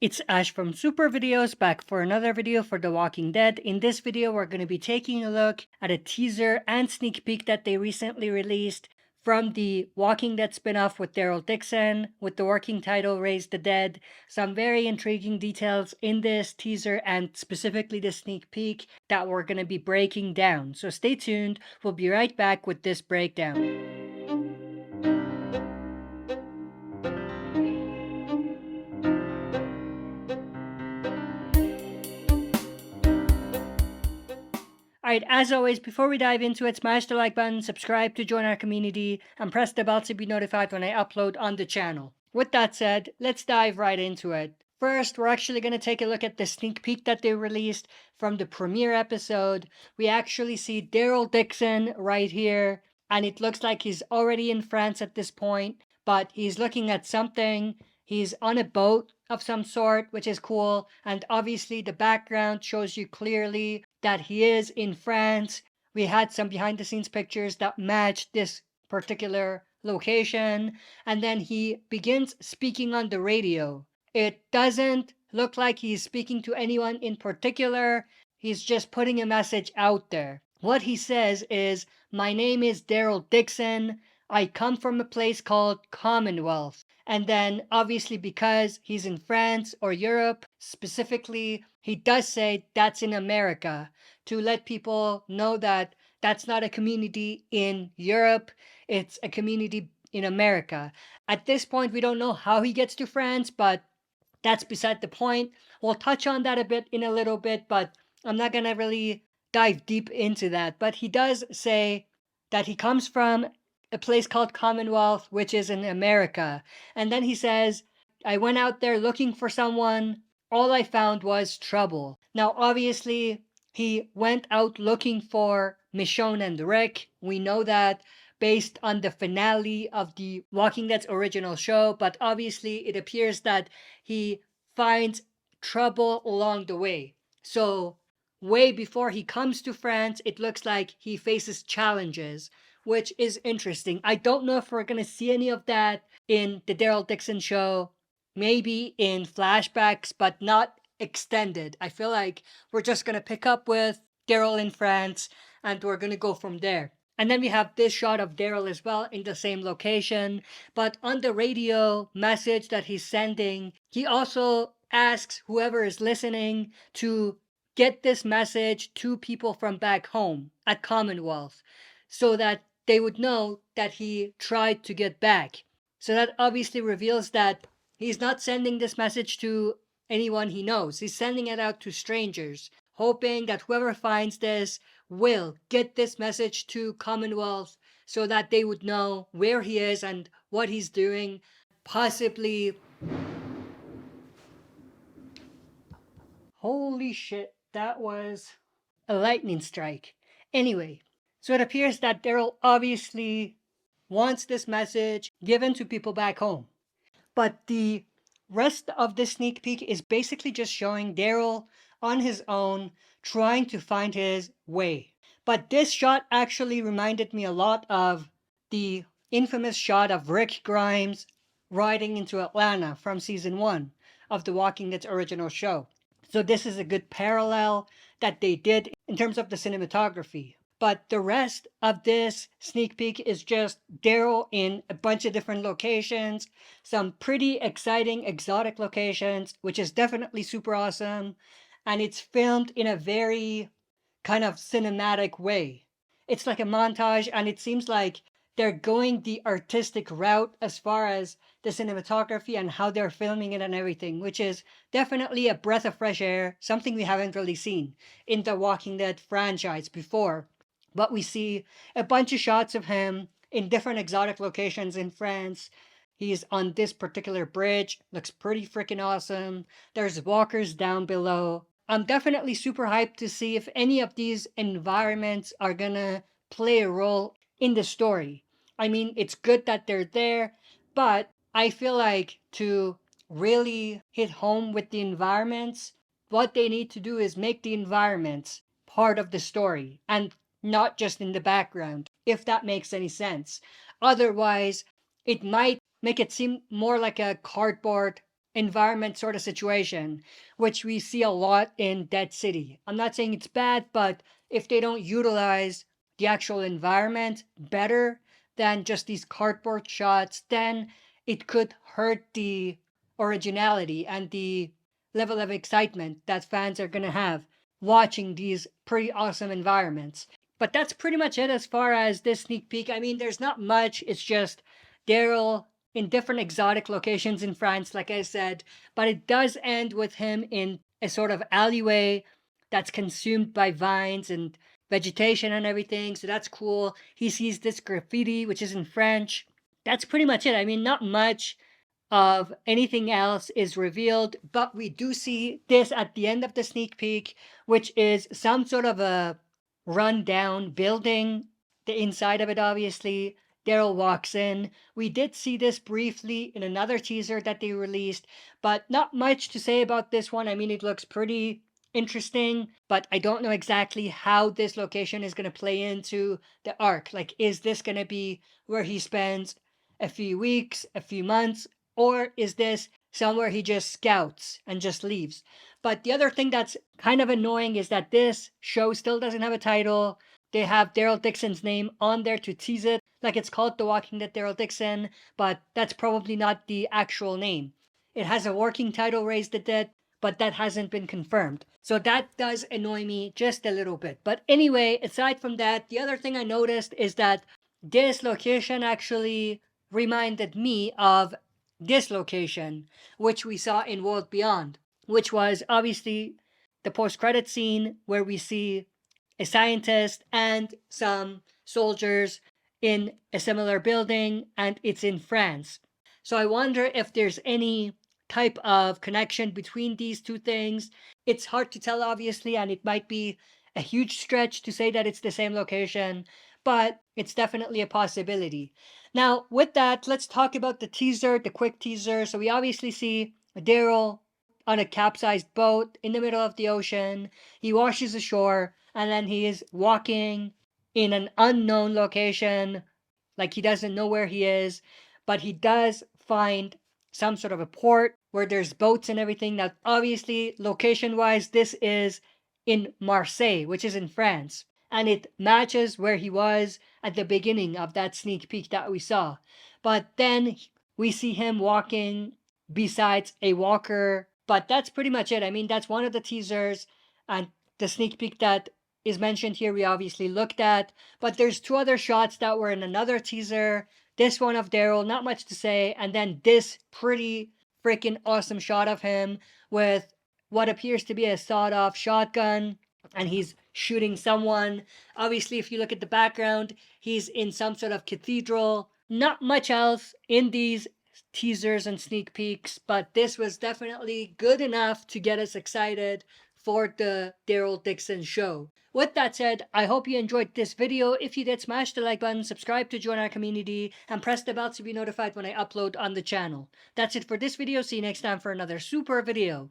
It's Ash from SuperVideos back for another video for The Walking Dead. In this video, we're going to be taking a look at a teaser and sneak peek that they recently released from the Walking Dead spinoff with Daryl Dixon, with the working title Raise the Dead. Some very intriguing details in this teaser and specifically the sneak peek that we're going to be breaking down. So stay tuned, we'll be right back with this breakdown. Alright, as always, before we dive into it, smash the like button, subscribe to join our community, and press the bell to be notified when I upload on the channel. With that said, let's dive right into it. First, we're actually going to take a look at the sneak peek that they released from the premiere episode. We actually see Daryl Dixon right here, and it looks like he's already in France at this point, but he's looking at something. He's on a boat of some sort, which is cool, and obviously the background shows you clearly that he is in France. We had some behind the scenes pictures that matched this particular location, and then he begins speaking on the radio. It doesn't look like he's speaking to anyone in particular, he's just putting a message out there. What he says is, "My name is Daryl Dixon, I come from a place called Commonwealth." And then, obviously, because he's in France or Europe specifically, he does say that's in America to let people know that that's not a community in Europe, it's a community in America. At this point, we don't know how he gets to France, but that's beside the point. We'll touch on that a bit in a little bit, but I'm not going to really dive deep into that. But he does say that he comes from a place called Commonwealth, which is in America. And then he says, "I went out there looking for someone. All I found was trouble." Now, obviously, he went out looking for Michonne and Rick. We know that based on the finale of the Walking Dead's original show, but obviously it appears that he finds trouble along the way. So, way before he comes to France, it looks like he faces challenges, which is interesting. I don't know if we're going to see any of that in the Daryl Dixon show. Maybe in flashbacks, but not extended. I feel like we're just going to pick up with Daryl in France and we're going to go from there. And then we have this shot of Daryl as well in the same location. But on the radio message that he's sending, he also asks whoever is listening to get this message to people from back home at Commonwealth so that they would know that he tried to get back. So that obviously reveals that he's not sending this message to anyone he knows. He's sending it out to strangers, hoping that whoever finds this will get this message to Commonwealth so that they would know where he is and what he's doing, possibly. Holy shit, that was a lightning strike. Anyway, so it appears that Daryl obviously wants this message given to people back home. But the rest of the sneak peek is basically just showing Daryl on his own trying to find his way. But this shot actually reminded me a lot of the infamous shot of Rick Grimes riding into Atlanta from season 1 of The Walking Dead's original show. So this is a good parallel that they did in terms of the cinematography. But the rest of this sneak peek is just Daryl in a bunch of different locations, some pretty exciting exotic locations, which is definitely super awesome. And it's filmed in a very kind of cinematic way. It's like a montage, and it seems like they're going the artistic route as far as the cinematography and how they're filming it and everything, which is definitely a breath of fresh air, something we haven't really seen in the Walking Dead franchise before. But we see a bunch of shots of him in different exotic locations in France. He's on this particular bridge, looks pretty freaking awesome. There's walkers down below. I'm definitely super hyped to see if any of these environments are gonna play a role in the story. I mean, it's good that they're there, but I feel like to really hit home with the environments, what they need to do is make the environments part of the story and not just in the background, if that makes any sense. Otherwise, it might make it seem more like a cardboard environment sort of situation, which we see a lot in Dead City. I'm not saying it's bad, but if they don't utilize the actual environment better than just these cardboard shots, then it could hurt the originality and the level of excitement that fans are going to have watching these pretty awesome environments. But that's pretty much it as far as this sneak peek. I mean, there's not much. It's just Daryl in different exotic locations in France, like I said, but it does end with him in a sort of alleyway that's consumed by vines and vegetation and everything. So that's cool. He sees this graffiti, which is in French. That's pretty much it. I mean, not much of anything else is revealed, but we do see this at the end of the sneak peek, which is some sort of a rundown building. The inside of it, obviously. Daryl walks in. We did see this briefly in another teaser that they released, but not much to say about this one. I mean, it looks pretty interesting, but I don't know exactly how this location is going to play into the arc. Like, is this going to be where he spends a few weeks, a few months, or is this somewhere he just scouts and just leaves? But the other thing that's kind of annoying is that this show still doesn't have a title. They have Daryl Dixon's name on there to tease it, like it's called The Walking Dead Daryl Dixon, but that's probably not the actual name. It has a working title, Raise the Dead, but that hasn't been confirmed. So that does annoy me just a little bit. But anyway, aside from that, the other thing I noticed is that this location actually reminded me of this location, which we saw in World Beyond, which was obviously the post-credit scene where we see a scientist and some soldiers in a similar building, and it's in France. So I wonder if there's any type of connection between these two things. It's hard to tell, obviously, and it might be a huge stretch to say that it's the same location, but it's definitely a possibility. Now, with that, let's talk about the teaser, the quick teaser. So we obviously see Daryl on a capsized boat in the middle of the ocean. He washes ashore, and then he is walking in an unknown location, like he doesn't know where he is, but he does find some sort of a port where there's boats and everything. Now, obviously, location wise, this is in Marseille, which is in France, and it matches where he was at the beginning of that sneak peek that we saw. But then we see him walking besides a walker, but that's pretty much it. I mean, that's one of the teasers, and the sneak peek that is mentioned here we obviously looked at, but there's two other shots that were in another teaser. This one of Daryl, not much to say, and then this pretty freaking awesome shot of him with what appears to be a sawed-off shotgun, and he's shooting someone. Obviously, if you look at the background, he's in some sort of cathedral. Not much else in these teasers and sneak peeks, but this was definitely good enough to get us excited for the Daryl Dixon show. With that said, I hope you enjoyed this video. If you did, smash the like button, subscribe to join our community, and press the bell to be notified when I upload on the channel. That's it for this video. See you next time for another super video.